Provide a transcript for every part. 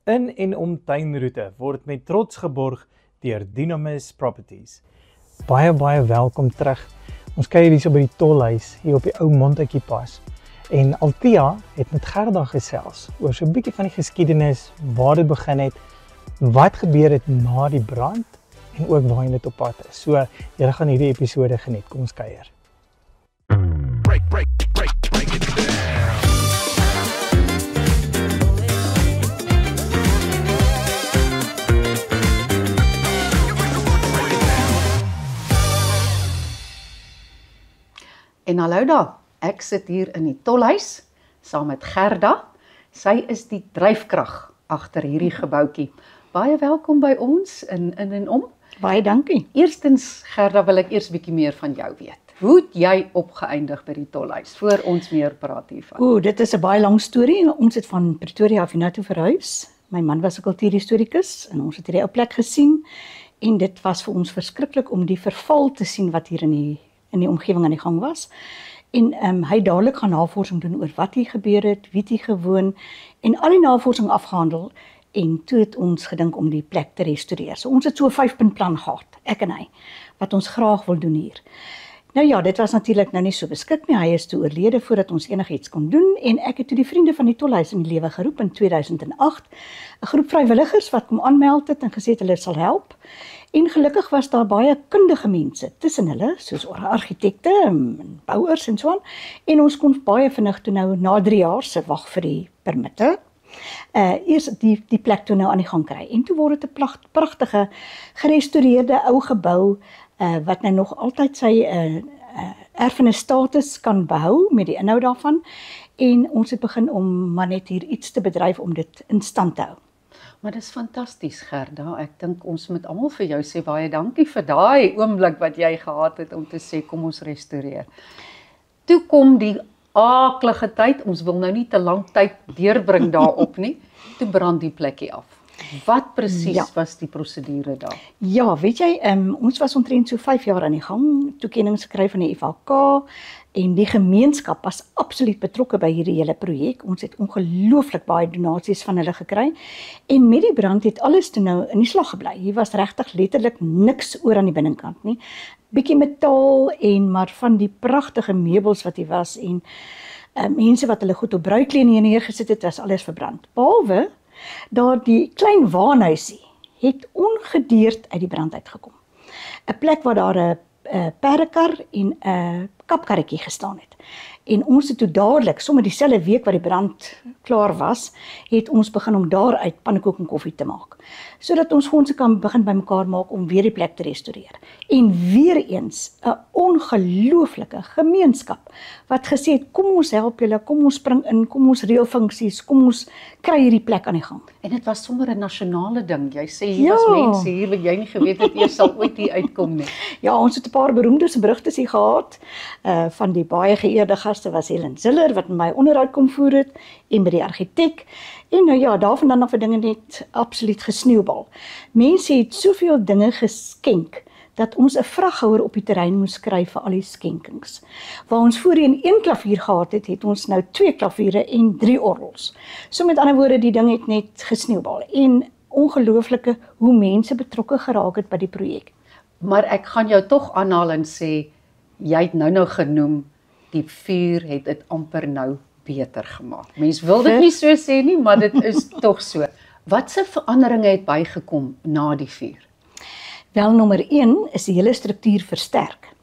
In en om tuinroete word met trots geborg deur Dynamis Properties. Baie welkom terug. Ons kuier hier so by die tolhuis hier op die ou Montetjie pas. En Althea het met Gerda gesels oor so 'n bietjie van die geskiedenis, waar dit begin het, wat gebeur het na die brand en ook waarheen dit op pad is. So, julle gaan hierdie episode geniet. Kom ons kuier. Break it down. En hallo daar, ek sit hier in die tolhuis saam met Gerda. Sy is die dryfkrag agter hierdie gebouetjie. Baie welkom by ons in en om. Baie dankie. Eerstens, Gerda, wil ek eers 'n bietjie meer van jou weet. Hoe het jy opgeëindig by die tolhuis voor ons meer praat hiervan? Dit is 'n baie lang storie. Ons het van Pretoria af hiernatoe verhuis. My man was 'n kultuurhistorikus en ons het hierdie ou plek gesien en dit was vir ons verskriklik om die verval te sien wat hier in die omgewing aan die gang was. En hy het dadelik gaan navorsing doen oor wat hier gebeur het, wie het hier gewoon en al die navorsing afgehandel en toe het ons gedink om die plek te restoreer. So ons het so 'n 5-punt plan gehad, ek en hy, wat ons graag wil doen hier. Nou ja, dit was natuurlik nou nie so beskik nie. Hy is toe oorlede voordat ons enigiets kon doen en ek het toe die vriende van die tolhuis in die lewe geroep in 2008. 'n Groep vrywilligers wat kom aanmeld het en gesê het hulle sal help. En gelukkig was daar baie kundige mense tussen hulle, soos argitekte en bouers en so aan. En ons kon baie vinnig toe nou na 3 jaar se wag vir die permitte. Eers die plek toe nou aan die gang kry. En toe word dit 'n pragtige gerestoreerde ou gebou wat nou nog altyd sy erfenis status kan behou met die inhoud daarvan. En ons het begin om maar net hier iets te bedryf om dit in stand te hou. Maar dis fantasties, Gerda. Ek dink ons moet almal vir jou sê baie dankie vir daai oomblik wat jy gehad het om te sê kom ons restoreer. Toe kom die aaklige tyd, ons wil nou nie te lank tyd deurbring daarop nie. Toe brand die plekkie af. Wat presies was die prosedure daar? Ja, weet jy, ons was omtrent so 5 jaar aan die gang, toekennings gekry van die IVK en die gemeenskap was absoluut betrokke by hierdie hele projek. Ons het ongelooflik baie donasies van hulle gekry en met die brand het alles toe nou in die slag gebly. Hier was regtig letterlik niks oor aan die binnenkant nie. Bietjie metaal en maar van die pragtige meubels wat hier was en mense wat hulle goed op bruikleen hier neergesit het, was alles verbrand. Behalwe daardie klein waanhuisie het ongedeerd uit die brand uitgekom. 'n plek waar daar 'n perdekar en 'n kapkarretjie gestaan het. En ons het toe dadelik, sommer dieselfde week wat die brand klaar was, het ons begin om daaruit pannekoek en koffie te maak. Sodat ons fondse kan begin bymekaar maak om weer die plek te restoreer. En weer eens 'n ongelooflike gemeenskap wat gesê het, kom ons help julle, kom ons spring in, kom ons reël funksies, kom ons kry hierdie plek aan die gang. En dit was sommer 'n nasionale ding. Jy sê hier was mense hier wat jy nie geweet het eers sal ooit hier uitkom nie. Ja, ons het 'n paar beroemdes en berugtes hier gehad. Van die baie geëerde gaste was Helen Ziller wat met my onderhoud kom voer het en by die argitek. En nou ja, daarvandaan nog vir dinge net absoluut gesneeubal. Mense het soveel dinge geskenk dat ons 'n vraghouer op die terrein moes kry vir al die skenkings. Waar ons voorheen 1 klavier gehad het, het ons nou 2 klaviere en 3 orgels. So met ander woorde, die ding het net gesneeubal. En ongelooflike hoe mense betrokke geraak het by die projek. Maar ek gaan jou tog aanhaal en sê, jy het nou genoem, die vuur het dit amper nou beter gemaak. Mens wil dit nie so sê nie, maar dit is tog so. Watse veranderinge het bygekom na die vuur? Wel, nommer 1 is die hele struktuur versterk.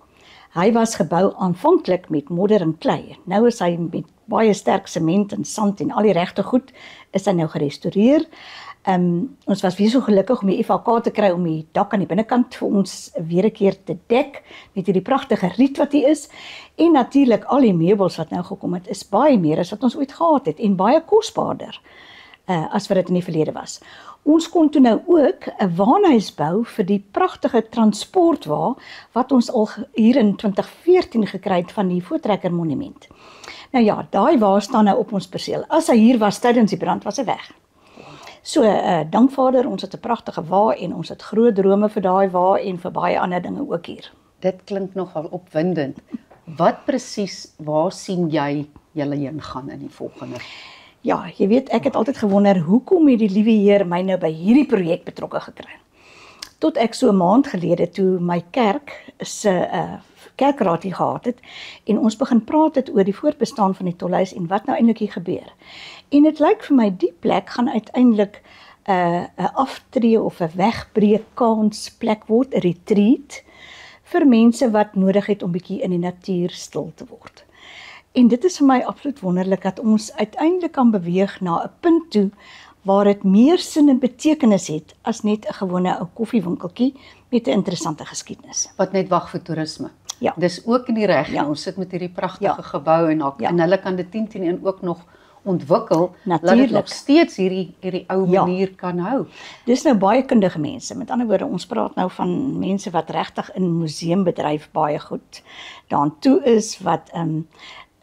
Hy was gebou aanvanklik met modder en klei. Nou is hy met baie sterk sement en sand en al die regte goed is hy nou gerestoreer. Ons was weer so gelukkig om die IVK te kry om die dak aan die binnekant vir ons weer 'n keer te dek met hierdie pragtige riet wat hier is. En natuurlik al die meubels wat nou gekom het is baie meer as wat ons ooit gehad het en baie kosbaarder as wat dit in die verlede was. Ons kon toe nou ook 'n waanhuis bou vir die pragtige transportwa wat ons al hier in 2014 gekry het van die Voortrekker Monument. Nou ja, daai wa staan nou op ons perseel. As hy hier was tydens die brand, was hy weg. So, dank Vader, ons het 'n pragtige wa en ons het groot drome vir daai wa en vir baie ander dinge ook hier. Dit klink nogal opwindend. Wat presies, waar sien jy julle heen gaan in die volgende? Ja, jy weet, ek het altyd gewonder hoekom het die liewe Heer my nou by hierdie projek betrokke gekry. Tot ek so 'n maand gelede toe my kerk se kerkraad hier gehad het en ons begin praat het oor die voortbestaan van die tolhuis en wat nou eintlik hier gebeur. En dit lyk vir my die plek gaan uiteindelik 'n aftree of 'n wegbreekkans plek word, 'n retreat vir mense wat nodig het om bietjie in die natuur stil te word. En dit is vir my absoluut wonderlik dat ons uiteindelik kan beweeg na 'n punt toe waar dit meer sin en betekenis het as net 'n gewone ou koffiewinkeltjie met 'n interessante geskiedenis. Wat net wag vir toerisme. Ja. Dis ook in die regio. Ja. Ons sit met hierdie pragtige Ja. gebou en hulle kan dit 10-10-1 ook nog ontwikkel, laat dit Natuurlijk. nog steeds hierdie ou Ja. manier kan hou. Dis nou baie kundige mense. Met ander woorde, ons praat nou van mense wat regtig in museumbedryf baie goed daaraan toe is, wat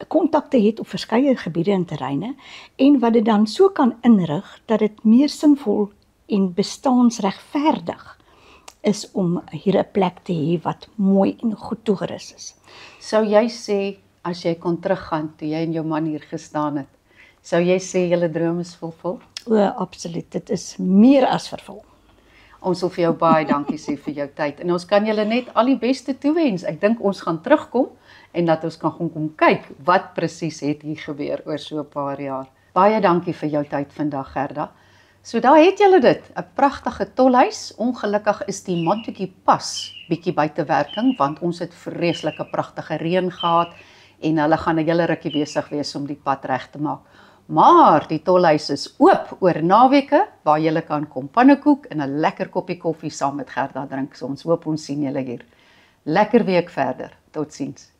kontakte het op verskeie gebiede en terreine en wat dit dan so kan inrig dat dit meer sinvol en bestaansregverdig is om hier 'n plek te hê wat mooi en goed toegerus is. Sou jy sê, as jy kon teruggaan toe jy en jou man hier gestaan het, sou jy sê julle droom is vervul? O, absoluut. Dit is meer as vervul. Ons wil vir jou baie dankie sê vir jou tyd en ons kan julle net al die beste toewens. Ek dink ons gaan terugkom en dat ons kan kom kyk wat presies het hier gebeur oor so 'n paar jaar. Baie dankie vir jou tyd vandag, Gerda. So daar het julle dit, 'n pragtige tolhuis. Ongelukkig is die Montetjie pas bietjie buite werking want ons het vreeslike pragtige reën gehad en hulle gaan 'n hele rukkie besig wees om die pad reg te maak. Maar die tolhuis is oop oor naweke waar julle kan kom pannekoek en 'n lekker koppie koffie saam met Gerda drink. So ons hoop ons sien julle hier. Lekker week verder. Totsiens.